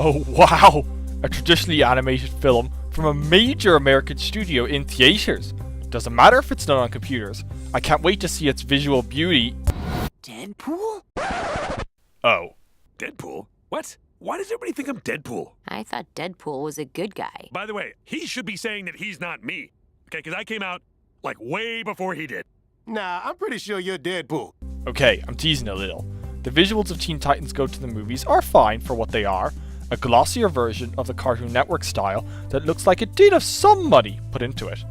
Oh wow! A traditionally animated film from a major American studio in theaters. Doesn't matter if it's done on computers. I can't wait to see its visual beauty. Deadpool? Oh. Deadpool? What? Why does everybody think I'm Deadpool? I thought Deadpool was a good guy. By the way, he should be saying that he's not me. Okay, because I came out, like, way before he did. Nah, I'm pretty sure you're Deadpool. Okay, I'm teasing a little. The visuals of Teen Titans Go to the Movies are fine for what they are. A glossier version of the Cartoon Network style that looks like it did have some money put into it.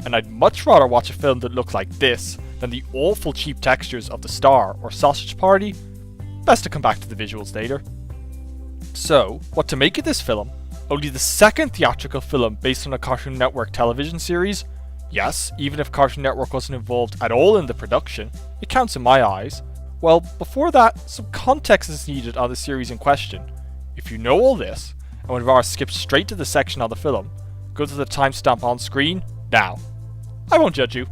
And I'd much rather watch a film that looks like this than the awful cheap textures of The Star or Sausage Party. Best to come back to the visuals later. So, what to make of this film? Only the second theatrical film based on a Cartoon Network television series? Yes, even if Cartoon Network wasn't involved at all in the production, it counts in my eyes. Well, before that, some context is needed on the series in question. If you know all this, and would rather skip straight to the section on the film, go to the timestamp on screen now. I won't judge you.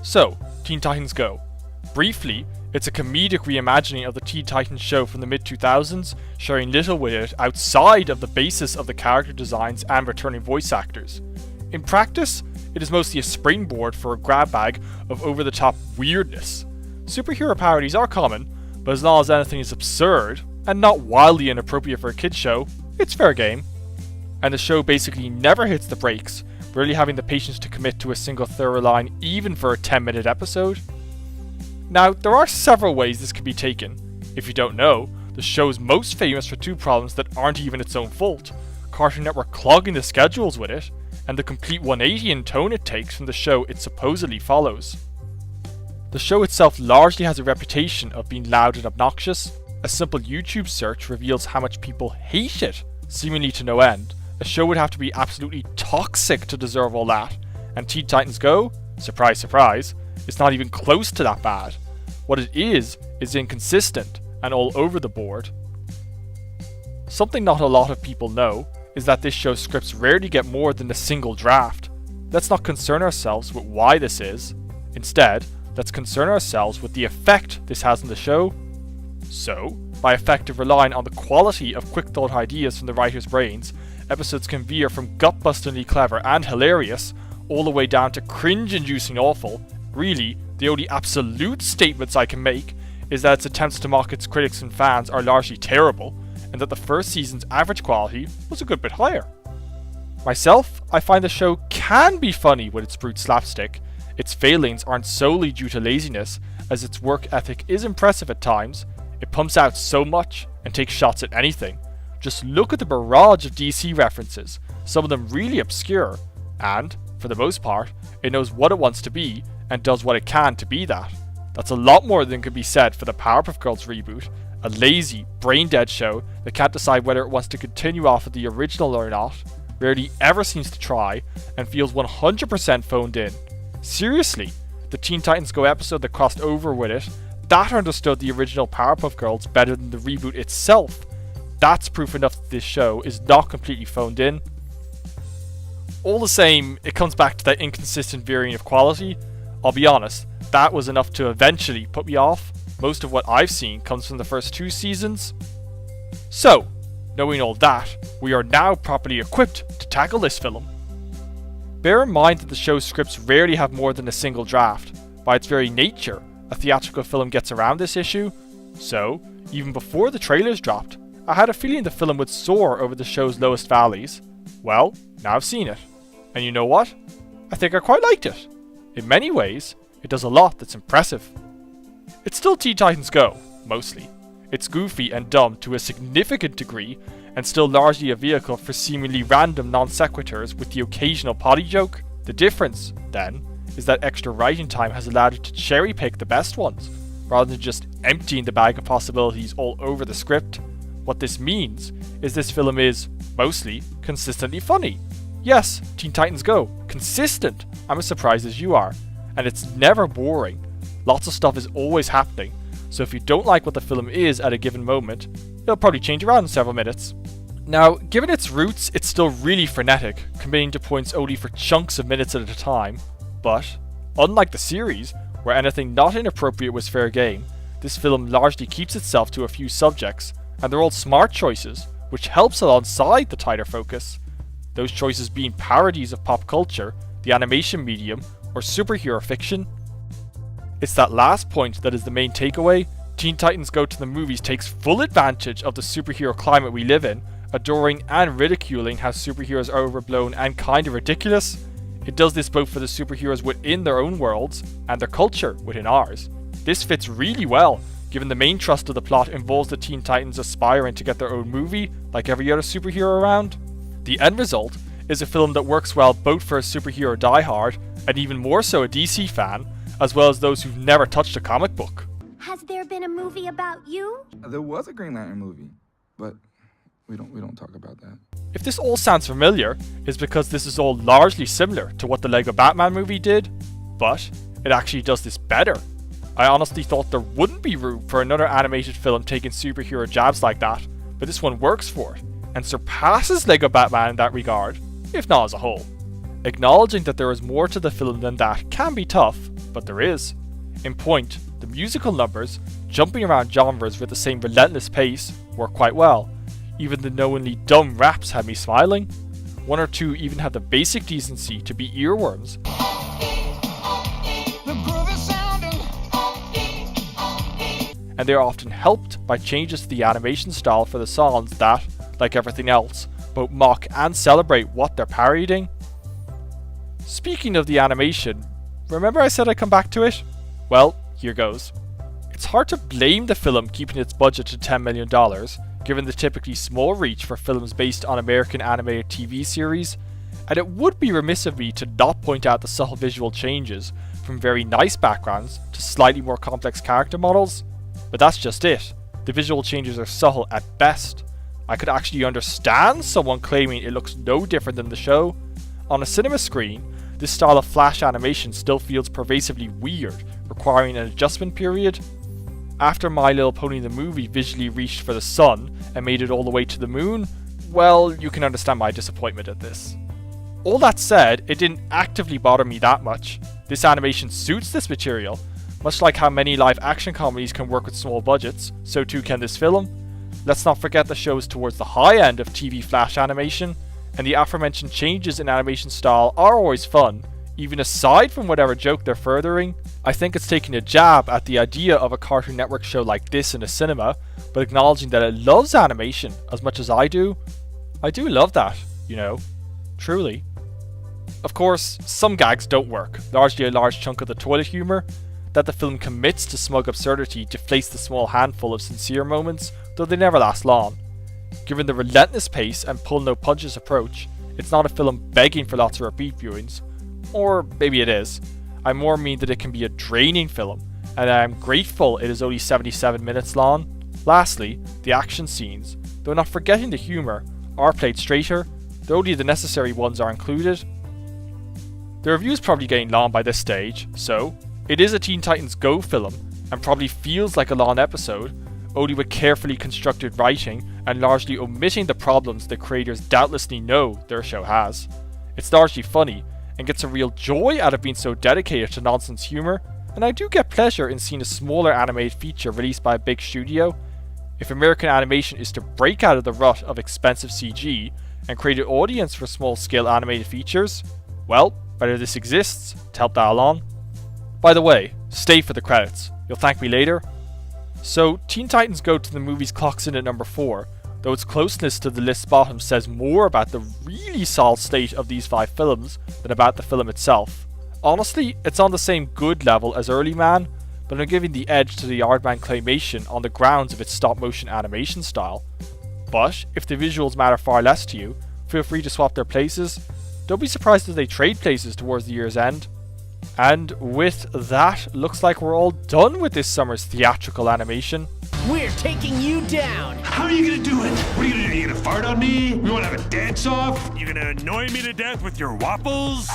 So, Teen Titans Go. Briefly, it's a comedic reimagining of the Teen Titans show from the mid-2000s, sharing little with it outside of the basis of the character designs and returning voice actors. In practice, it is mostly a springboard for a grab bag of over-the-top weirdness. Superhero parodies are common, but as long as anything is absurd, and not wildly inappropriate for a kids show, it's fair game. And the show basically never hits the brakes, rarely having the patience to commit to a single thorough line even for a 10-minute episode. Now, there are several ways this can be taken. If you don't know, the show is most famous for two problems that aren't even its own fault: Cartoon Network clogging the schedules with it, and the complete 180 in tone it takes from the show it supposedly follows. The show itself largely has a reputation of being loud and obnoxious. A simple YouTube search reveals how much people hate it, seemingly to no end. A show would have to be absolutely toxic to deserve all that, and Teen Titans Go, surprise surprise, is not even close to that bad. What it is inconsistent and all over the board. Something not a lot of people know is that this show's scripts rarely get more than a single draft. Let's not concern ourselves with why this is. Instead, let's concern ourselves with the effect this has on the show. So, by effective relying on the quality of quick-thought ideas from the writers' brains, episodes can veer from gut-bustingly clever and hilarious, all the way down to cringe-inducing awful. Really, the only absolute statements I can make is that its attempts to mock its critics and fans are largely terrible, and that the first season's average quality was a good bit higher. Myself, I find the show can be funny with its brute slapstick. Its failings aren't solely due to laziness, as its work ethic is impressive at times. It pumps out so much and takes shots at anything. Just look at the barrage of DC references, some of them really obscure, and, for the most part, it knows what it wants to be and does what it can to be that. That's a lot more than could be said for the Powerpuff Girls reboot, a lazy, brain-dead show that can't decide whether it wants to continue off of the original or not, rarely ever seems to try, and feels 100% phoned in. Seriously, the Teen Titans Go episode that crossed over with it, that understood the original Powerpuff Girls better than the reboot itself. That's proof enough that this show is not completely phoned in. All the same, it comes back to that inconsistent varying of quality. I'll be honest, that was enough to eventually put me off. Most of what I've seen comes from the first 2 seasons. So, knowing all that, we are now properly equipped to tackle this film. Bear in mind that the show's scripts rarely have more than a single draft. By its very nature, a theatrical film gets around this issue. So, even before the trailers dropped, I had a feeling the film would soar over the show's lowest valleys. Well, now I've seen it. And you know what? I think I quite liked it. In many ways, it does a lot that's impressive. It's still Teen Titans Go, mostly. It's goofy and dumb to a significant degree, and still largely a vehicle for seemingly random non-sequiturs with the occasional potty joke. The difference, then, is that extra writing time has allowed it to cherry-pick the best ones, rather than just emptying the bag of possibilities all over the script. What this means is this film is, mostly, consistently funny. Yes, Teen Titans Go, consistent, I'm as surprised as you are. And it's never boring. Lots of stuff is always happening, so if you don't like what the film is at a given moment, it'll probably change around in several minutes. Now, given its roots, it's still really frenetic, committing to points only for chunks of minutes at a time. But, unlike the series, where anything not inappropriate was fair game, this film largely keeps itself to a few subjects, and they're all smart choices, which helps alongside the tighter focus. Those choices being parodies of pop culture, the animation medium, or superhero fiction. It's that last point that is the main takeaway. Teen Titans Go to the Movies takes full advantage of the superhero climate we live in, adoring and ridiculing how superheroes are overblown and kind of ridiculous. It does this both for the superheroes within their own worlds and their culture within ours. This fits really well, given the main thrust of the plot involves the Teen Titans aspiring to get their own movie, like every other superhero around. The end result is a film that works well both for a superhero diehard, and even more so a DC fan, as well as those who've never touched a comic book. Has there been a movie about you? There was a Green Lantern movie, but we don't talk about that. If this all sounds familiar, it's because this is all largely similar to what the Lego Batman movie did, but it actually does this better. I honestly thought there wouldn't be room for another animated film taking superhero jabs like that, but this one works for it, and surpasses Lego Batman in that regard, if not as a whole. Acknowledging that there is more to the film than that can be tough, but there is. In point, the musical numbers, jumping around genres with the same relentless pace, work quite well. Even the knowingly dumb raps had me smiling. One or two even had the basic decency to be earworms. And they are often helped by changes to the animation style for the songs that, like everything else, both mock and celebrate what they're parodying. Speaking of the animation, remember I said I'd come back to it? Well, here goes. It's hard to blame the film keeping its budget to $10 million, given the typically small reach for films based on American animated TV series, and it would be remiss of me to not point out the subtle visual changes, from very nice backgrounds to slightly more complex character models. But that's just it. The visual changes are subtle at best. I could actually understand someone claiming it looks no different than the show. On a cinema screen, this style of flash animation still feels pervasively weird, requiring an adjustment period. After My Little Pony the movie visually reached for the sun and made it all the way to the moon, well, you can understand my disappointment at this. All that said, it didn't actively bother me that much. This animation suits this material. Much like how many live action comedies can work with small budgets, so too can this film. Let's not forget the show is towards the high end of TV flash animation, and the aforementioned changes in animation style are always fun, even aside from whatever joke they're furthering. I think it's taking a jab at the idea of a Cartoon Network show like this in a cinema, but acknowledging that it loves animation as much as I do. I do love that, you know, truly. Of course, some gags don't work, largely a large chunk of the toilet humour. That the film commits to smug absurdity deflates the small handful of sincere moments, though they never last long. Given the relentless pace and pull no punches approach, it's not a film begging for lots of repeat viewings. Or maybe it is. I more mean that it can be a draining film, and I am grateful it is only 77 minutes long. Lastly, the action scenes, though not forgetting the humour, are played straighter, though only the necessary ones are included. The review's probably getting long by this stage, so it is a Teen Titans Go film, and probably feels like a long episode, only with carefully constructed writing and largely omitting the problems the creators doubtlessly know their show has. It's largely funny, and gets a real joy out of being so dedicated to nonsense humour, and I do get pleasure in seeing a smaller animated feature released by a big studio. If American animation is to break out of the rut of expensive CG and create an audience for small-scale animated features, well, better this exists to help that along. By the way, stay for the credits, you'll thank me later. So, Teen Titans Go to the Movies clocks in at number 4, though its closeness to the list's bottom says more about the really solid state of these 5 films than about the film itself. Honestly, it's on the same good level as Early Man, but I'm giving the edge to the Aardman claymation on the grounds of its stop-motion animation style. But, if the visuals matter far less to you, feel free to swap their places. Don't be surprised if they trade places towards the year's end. And with that, looks like we're all done with this summer's theatrical animation. We're taking you down! How are you gonna do it? What are you gonna do? You gonna fart on me? We wanna have a dance-off? You gonna annoy me to death with your waffles?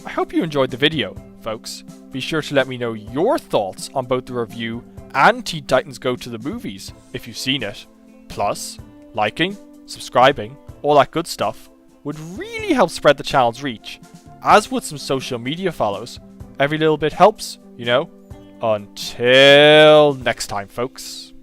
I hope you enjoyed the video, folks. Be sure to let me know your thoughts on both the review and Teen Titans Go to the Movies, if you've seen it. Plus, liking, subscribing, all that good stuff would really help spread the channel's reach, as would some social media follows. Every little bit helps, you know. Until next time, folks.